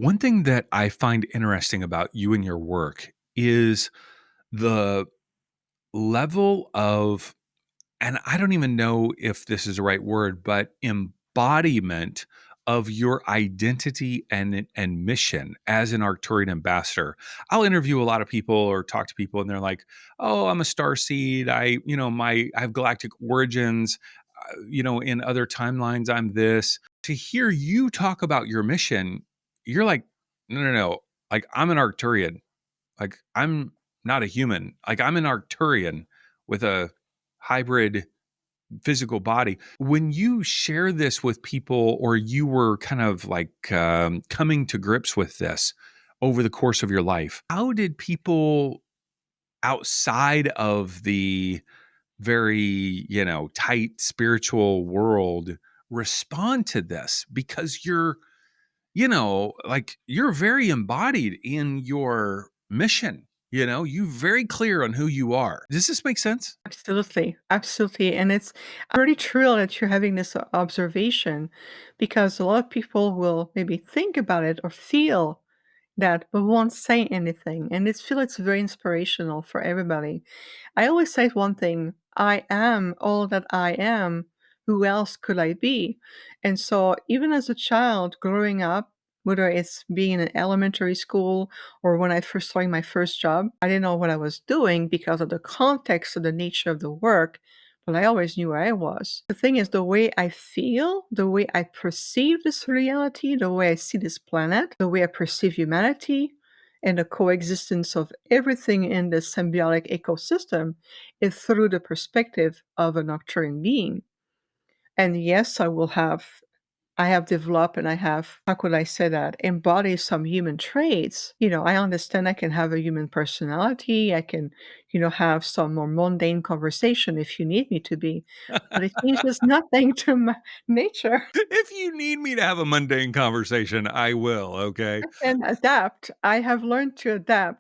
One thing that I find interesting about you and your work is the level of, and I don't even know if this is the right word, but embodiment of your identity and mission as an Arcturian ambassador. I'll interview a lot of people or talk to people and they're like, "Oh, I'm a star seed. I have galactic origins. In other timelines I'm this." To hear you talk about your mission, you're like, "No, no, no. Like I'm an Arcturian. Like I'm not a human. Like I'm an Arcturian with a hybrid physical body." When you share this with people, or you were kind of like coming to grips with this over the course of your life, how did people outside of the very, tight spiritual world respond to this? Because like you're very embodied in your mission. You very clear on who you are. Does this make sense? Absolutely, absolutely, and I'm really thrilled that you're having this observation because a lot of people will maybe think about it or feel that but won't say anything, and it's very inspirational for everybody. I always say one thing, "I am all that I am. Who else could I be?" And so even as a child growing up, whether it's being in elementary school or when I first started my first job, I didn't know what I was doing because of the context of the nature of the work, but I always knew where I was. The thing is, the way I feel, the way I perceive this reality, the way I see this planet, the way I perceive humanity, and the coexistence of everything in this symbiotic ecosystem is through the perspective of a nocturnal being. And yes, I have developed and I have, how could I say that, embody some human traits. I understand I can have a human personality. I can, have some more mundane conversation if you need me to be, but it changes nothing to my nature. If you need me to have a mundane conversation, I will, okay? And adapt. I have learned to adapt.